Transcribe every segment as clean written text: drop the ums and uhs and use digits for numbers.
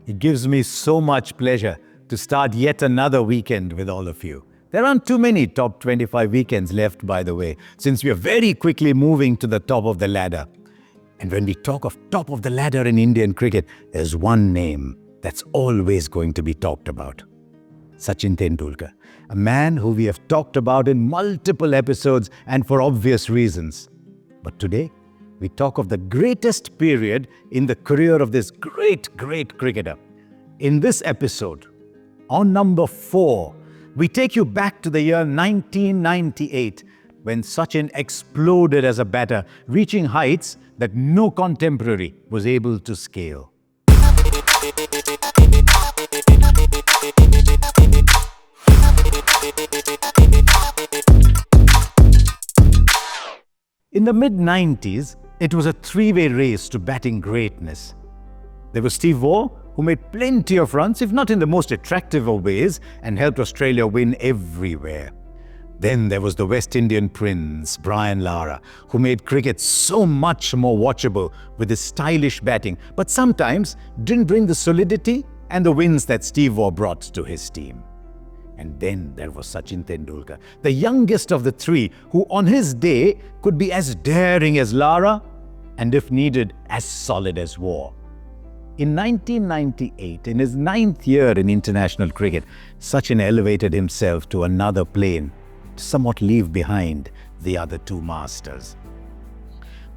It gives me so much pleasure to start yet another weekend with all of you. There aren't too many top 25 weekends left, by the way, since we are very quickly moving to the top of the ladder. And when we talk of top of the ladder in Indian cricket, there's one name that's always going to be talked about. Sachin Tendulkar, a man who we have talked about in multiple episodes and for obvious reasons. But today, we talk of the greatest period in the career of this great cricketer. In this episode, on number 4, we take you back to the year 1998, when Sachin exploded as a batter, reaching heights that no contemporary was able to scale. In the mid-90s, it was a three-way race to batting greatness. There was Steve Waugh, who made plenty of runs, if not in the most attractive of ways, and helped Australia win everywhere. Then there was the West Indian prince, Brian Lara, who made cricket so much more watchable with his stylish batting, but sometimes didn't bring the solidity and the wins that Steve Waugh brought to his team. And then there was Sachin Tendulkar, the youngest of the three, who on his day could be as daring as Lara and, if needed, as solid as Waugh. In 1998, in his 9th year in international cricket, Sachin elevated himself to another plane to somewhat leave behind the other two masters.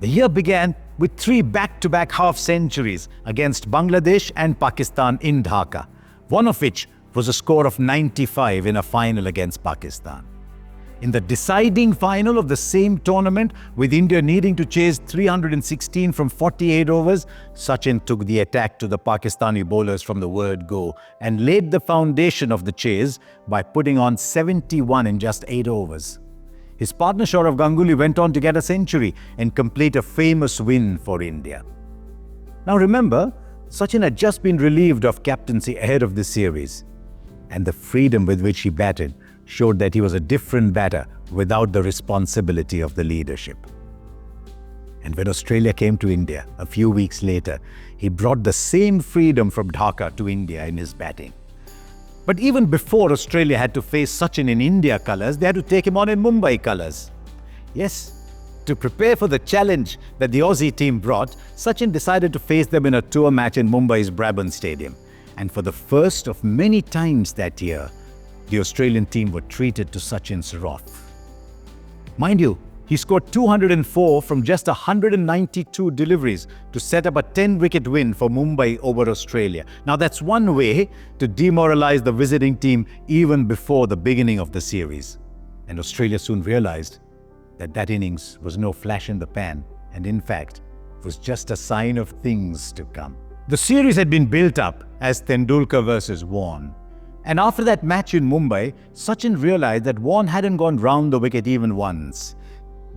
The year began with 3 back-to-back half-centuries against Bangladesh and Pakistan in Dhaka, one of which was a score of 95 in a final against Pakistan. In the deciding final of the same tournament, with India needing to chase 316 from 48 overs, Sachin took the attack to the Pakistani bowlers from the word go and laid the foundation of the chase by putting on 71 in just 8 overs. His partner Sourav Ganguly went on to get a century and complete a famous win for India. Now remember, Sachin had just been relieved of captaincy ahead of this series, and the freedom with which he batted showed that he was a different batter without the responsibility of the leadership. And when Australia came to India a few weeks later, he brought the same freedom from Dhaka to India in his batting. But even before Australia had to face Sachin in India colours, they had to take him on in Mumbai colours. Yes, to prepare for the challenge that the Aussie team brought, Sachin decided to face them in a tour match in Mumbai's Brabant Stadium. And for the first of many times that year, the Australian team were treated to Sachin's wrath. Mind you, he scored 204 from just 192 deliveries to set up a 10-wicket win for Mumbai over Australia. Now that's one way to demoralize the visiting team even before the beginning of the series. And Australia soon realized that that innings was no flash in the pan, and in fact, was just a sign of things to come. The series had been built up as Tendulkar versus Vaughan. And after that match in Mumbai, Sachin realized that Vaughan hadn't gone round the wicket even once.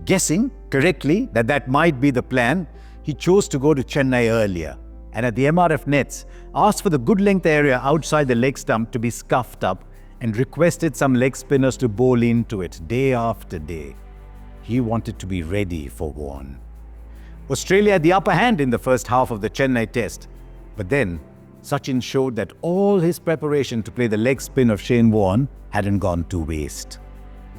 Guessing correctly that that might be the plan, he chose to go to Chennai earlier, and at the MRF nets, asked for the good length area outside the leg stump to be scuffed up and requested some leg spinners to bowl into it day after day. He wanted to be ready for Vaughan. Australia had the upper hand in the first half of the Chennai test, but then Sachin showed that all his preparation to play the leg spin of Shane Warne hadn't gone to waste.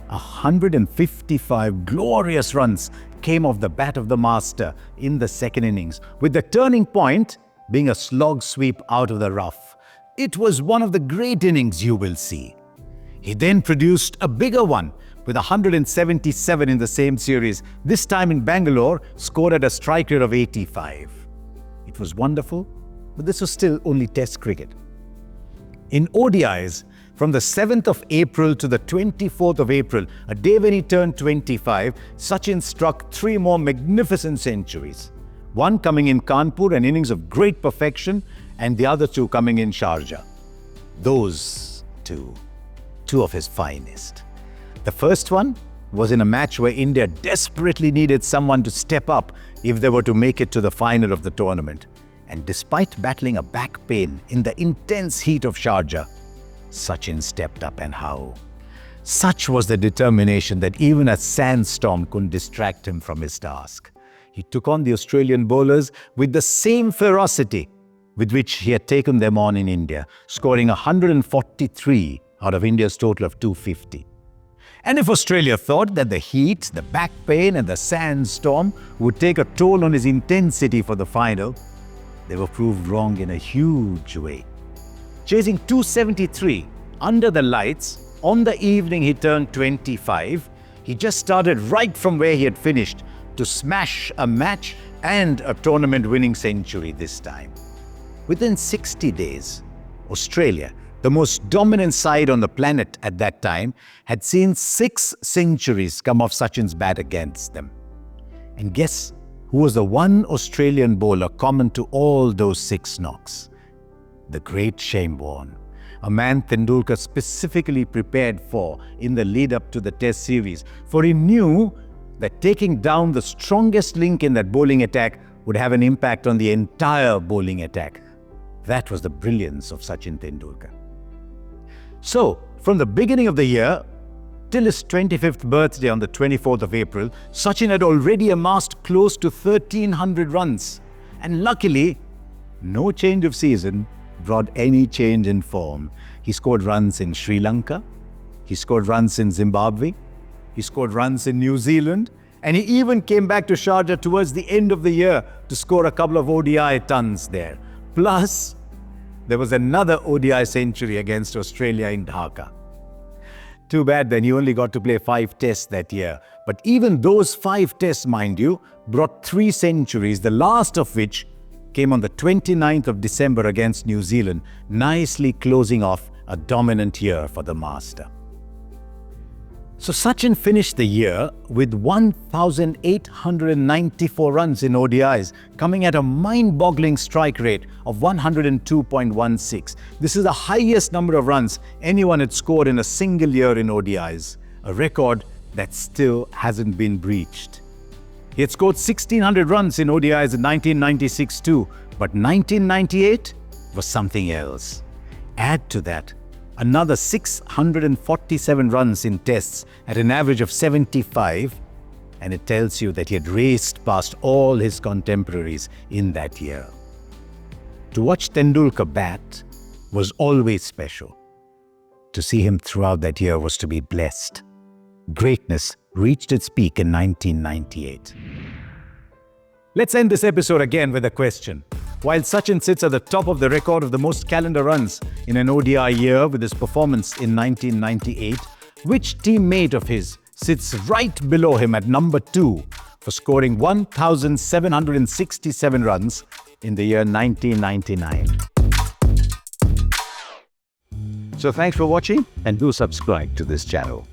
155 glorious runs came off the bat of the master in the second innings, with the turning point being a slog sweep out of the rough. It was one of the great innings you will see. He then produced a bigger one with 177 in the same series, this time in Bangalore, scored at a strike rate of 85. It was wonderful, but this was still only Test cricket. In ODIs, from the 7th of April to the 24th of April, a day when he turned 25, Sachin struck 3 more magnificent centuries. One coming in Kanpur, an innings of great perfection, and the other 2 coming in Sharjah. Those two of his finest. The first one was in a match where India desperately needed someone to step up if they were to make it to the final of the tournament. And despite battling a back pain in the intense heat of Sharjah, Sachin stepped up and how. Such was the determination that even a sandstorm couldn't distract him from his task. He took on the Australian bowlers with the same ferocity with which he had taken them on in India, scoring 143 out of India's total of 250. And if Australia thought that the heat, the back pain and the sandstorm would take a toll on his intensity for the final, they were proved wrong in a huge way. Chasing 273 under the lights on the evening he turned 25, he just started right from where he had finished to smash a match and a tournament-winning century this time. Within 60 days, Australia, the most dominant side on the planet at that time, had seen 6 centuries come off Sachin's bat against them. And guess who was the one Australian bowler common to all those 6 knocks? The great Shane Warne, a man Tendulkar specifically prepared for in the lead-up to the Test series, for he knew that taking down the strongest link in that bowling attack would have an impact on the entire bowling attack. That was the brilliance of Sachin Tendulkar. So, from the beginning of the year till his 25th birthday on the 24th of April, Sachin had already amassed close to 1,300 runs. And luckily, no change of season brought any change in form. He scored runs in Sri Lanka, he scored runs in Zimbabwe, he scored runs in New Zealand, and he even came back to Sharjah towards the end of the year to score a couple of ODI tons there. Plus, there was another ODI century against Australia in Dhaka. Too bad then he only got to play 5 tests that year. But even those 5 tests, mind you, brought 3 centuries, the last of which came on the 29th of December against New Zealand, nicely closing off a dominant year for the master. So Sachin finished the year with 1,894 runs in ODIs, coming at a mind-boggling strike rate of 102.16. This is the highest number of runs anyone had scored in a single year in ODIs, a record that still hasn't been breached. He had scored 1,600 runs in ODIs in 1996 too, but 1998 was something else. Add to that another 647 runs in tests at an average of 75, and it tells you that he had raced past all his contemporaries in that year. To watch Tendulkar bat was always special. To see him throughout that year was to be blessed. Greatness reached its peak in 1998. Let's end this episode again with a question. While Sachin sits at the top of the record of the most calendar runs in an ODI year with his performance in 1998, which teammate of his sits right below him at number 2 for scoring 1,767 runs in the year 1999? So thanks for watching and do subscribe to this channel.